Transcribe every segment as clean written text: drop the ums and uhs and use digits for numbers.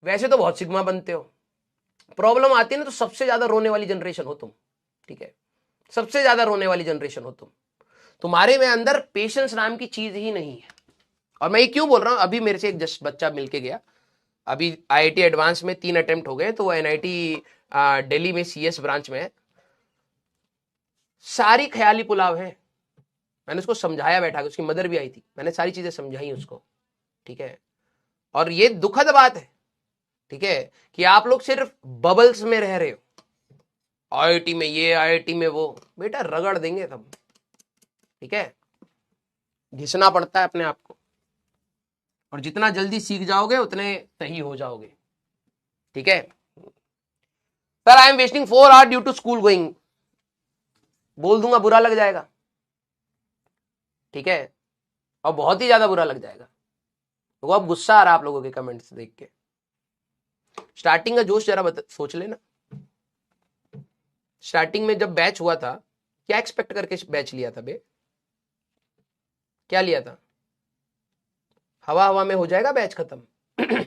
वैसे तो बहुत सिग्मा बनते हो, प्रॉब्लम आती है ना तो सबसे ज्यादा रोने वाली जनरेशन हो तुम, ठीक है, सबसे ज्यादा रोने वाली जनरेशन हो तुम। तुम्हारे में अंदर पेशेंस नाम की चीज ही नहीं है। और मैं ये क्यों बोल रहा हूं, अभी मेरे से एक जस्ट बच्चा मिलके गया, अभी आईआईटी एडवांस में 3 अटेम्प्ट हो गए, तो वो एनआईटी दिल्ली में सीएस ब्रांच में है। सारी ख्याली पुलाव है। मैंने उसको समझाया बैठा के, उसकी मदर भी आई थी, मैंने सारी चीजें समझाई उसको, ठीक है। और ये दुखद बात है, ठीक है, कि आप लोग सिर्फ बबल्स में रह रहे हो, आईआईटी में ये, आईआईटी में वो। बेटा रगड़ देंगे तब, ठीक है, घिसना पड़ता है अपने आप को, और जितना जल्दी सीख जाओगे उतने सही हो जाओगे, ठीक है। Sir I am wasting 4 hour due to school going, बोल दूंगा बुरा लग जाएगा, ठीक है, और बहुत ही ज्यादा बुरा लग जाएगा। तो अब गुस्सा आ रहा है आप लोगों के कमेंट्स देख के। स्टार्टिंग का जोश जरा सोच लेना, स्टार्टिंग में जब बैच हुआ था क्या एक्सपेक्ट करके बैच लिया था बे, क्या लिया था? हवा हवा में हो जाएगा बैच खत्म।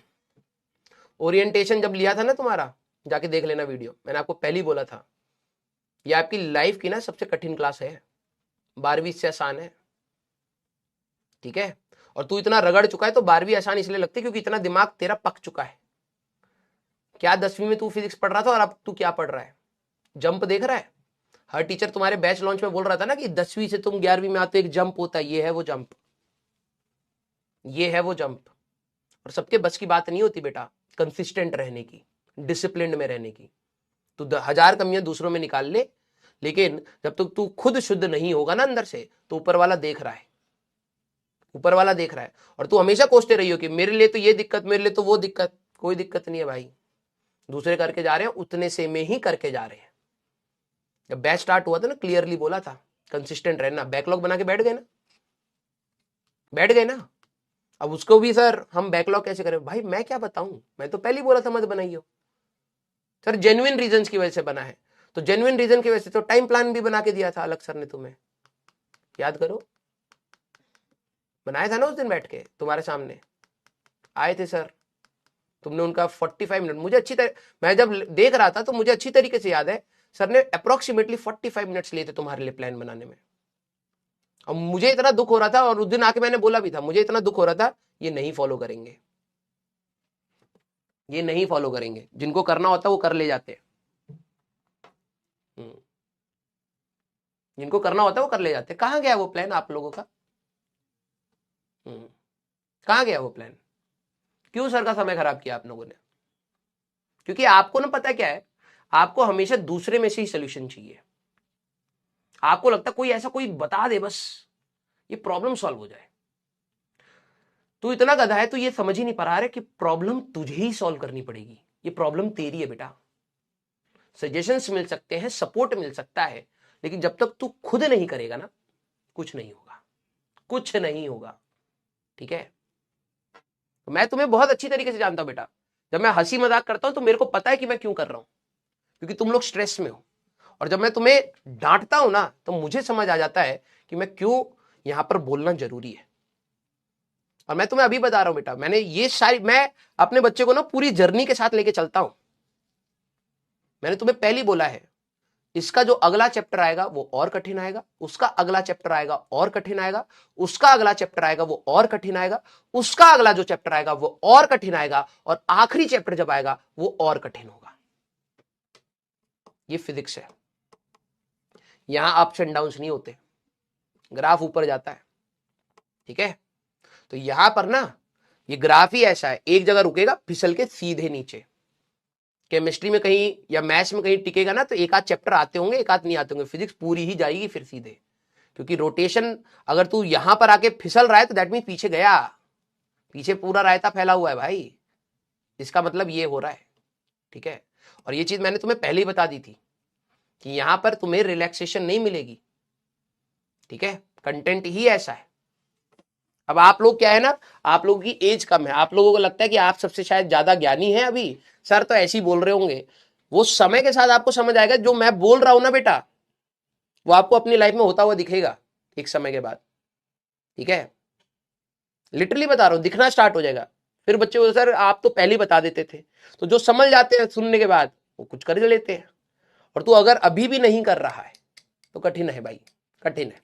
ओरिएंटेशन जब लिया था ना तुम्हारा, जाके देख लेना वीडियो, मैंने आपको पहले ही बोला था ये आपकी लाइफ की ना सबसे कठिन क्लास है, 12वीं से आसान है, ठीक है। और तू इतना रगड़ चुका है तो 12वीं आसान इसलिए लगती है क्योंकि इतना दिमाग तेरा पक चुका है। क्या 10वीं में तू फिजिक्स पढ़ रहा था और अब तू क्या पढ़ रहा है? जंप देख रहा है? हर टीचर तुम्हारे बैच लॉन्च में बोल रहा था ना कि 10वीं से तुम 11वीं में आते एक जंप होता है, ये है वो जंप, ये है वो जंप। और सबके बस की बात नहीं होती बेटा कंसिस्टेंट रहने की, डिसिप्लिन में रहने की। तू 1000 कमियां दूसरों में निकाल ले, लेकिन जब तक तू खुद शुद्ध नहीं होगा ना अंदर से, तो ऊपर वाला देख रहा है, ऊपर वाला देख रहा है। और तू हमेशा कोसते रही हो कि मेरे लिए तो ये दिक्कत, मेरे लिए तो वो दिक्कत। कोई दिक्कत नहीं है भाई, दूसरे करके जा रहे हैं उतने से में ही करके जा रहे हैं। जब बैच स्टार्ट हुआ था ना क्लियरली बोला था कंसिस्टेंट रहना, बैकलॉग बना के बैठ गए ना, बैठ गए ना। अब उसको भी सर हम बैकलॉग कैसे करें? भाई मैं क्या बताऊं, मैं तो पहले ही बोला था मत बनाइयो। सर जेन्युइन रीजन की वजह से बना है, तो जेन्युइन रीजन की वजह से तो टाइम प्लान भी बना के दिया था अलग सर ने तुम्हें, याद करो, बनाया था ना उस दिन बैठ के तुम्हारे सामने आए थे सर, तुमने उनका 45 मिनट मुझे अच्छी तरह, मैं जब देख रहा था तो मुझे अच्छी तरीके से याद है सर ने अप्रोक्सीमेटली 45 मिनट्स लिए थे तुम्हारे लिए प्लान बनाने में। और मुझे इतना दुख हो रहा था, और उस दिन आके मैंने बोला भी था मुझे इतना दुख हो रहा था, ये नहीं फॉलो करेंगे, ये नहीं फॉलो करेंगे, जिनको करना होता वो कर ले जाते, जिनको करना होता वो कर ले जाते। कहां गया वो प्लान आप लोगों का? कहां गया वो प्लान? क्यों सर का समय खराब किया आप लोगों ने? क्योंकि आपको ना पता क्या है, आपको हमेशा दूसरे में से ही सोल्यूशन चाहिए। आपको लगता कोई ऐसा कोई बता दे बस ये प्रॉब्लम सॉल्व हो जाए। तू इतना गधा है, तू ये समझ ही नहीं पा रहा है कि प्रॉब्लम तुझे ही सॉल्व करनी पड़ेगी। ये प्रॉब्लम तेरी है बेटा। सजेशंस मिल सकते हैं, सपोर्ट मिल सकता है, लेकिन जब तक तू खुद नहीं करेगा ना कुछ नहीं होगा, कुछ नहीं होगा, ठीक है। तो मैं तुम्हें बहुत अच्छी तरीके से जानता हूं बेटा, जब मैं हंसी मजाक करता हूं तो मेरे को पता है कि मैं क्यों कर रहा हूं, क्योंकि तुम लोग स्ट्रेस में हो। और जब मैं तुम्हें डांटता हूं ना तो मुझे समझ आ जाता है कि मैं क्यों यहां पर बोलना जरूरी है। और मैं तुम्हें अभी बता रहा हूं बेटा, मैंने ये सारी, मैं अपने बच्चे को ना पूरी जर्नी के साथ लेके चलता हूं। मैंने तुम्हें पहले ही बोला है इसका जो अगला चैप्टर आएगा वो और कठिन आएगा, उसका अगला चैप्टर आएगा और कठिन आएगा, उसका अगला चैप्टर आएगा वो और कठिन आएगा, उसका अगला जो चैप्टर आएगा वो और कठिन आएगा, और आखिरी चैप्टर जब आएगा वो और कठिन होगा। ये फिजिक्स है, यहां अप्स एंड डाउन्स नहीं होते, ग्राफ ऊपर जाता है, ठीक है। तो यहां पर ना ये ग्राफ ही ऐसा है, एक जगह रुकेगा फिसल के सीधे नीचे। केमिस्ट्री में कहीं या मैथ्स में कहीं टिकेगा ना तो एक आध चैप्टर आते होंगे, एक आध नहीं आते होंगे, फिजिक्स पूरी ही जाएगी फिर सीधे। क्योंकि रोटेशन, अगर तू यहां पर आके फिसल रहा है तो दैट मीन पीछे गया, पीछे पूरा रायता फैला हुआ है भाई, इसका मतलब ये हो रहा है, ठीक है। और ये चीज मैंने तुम्हें पहले ही बता दी थी कि यहां पर तुम्हें रिलैक्सेशन नहीं मिलेगी, ठीक है, कंटेंट ही ऐसा है। अब आप लोग क्या है ना, आप लोगों की एज कम है, आप लोगों को लगता है कि आप सबसे शायद ज्यादा ज्ञानी है अभी, सर तो ऐसे ही बोल रहे होंगे। वो समय के साथ आपको समझ आएगा, जो मैं बोल रहा हूं ना बेटा वो आपको अपनी लाइफ में होता हुआ दिखेगा एक समय के बाद, ठीक है। लिटरली बता रहा हूं, दिखना स्टार्ट हो जाएगा। फिर बच्चे को सर आप तो पहले ही बता देते थे। तो जो समझ जाते हैं सुनने के बाद वो कुछ कर लेते हैं, और तू अगर अभी भी नहीं कर रहा है तो कठिन है भाई, कठिन है।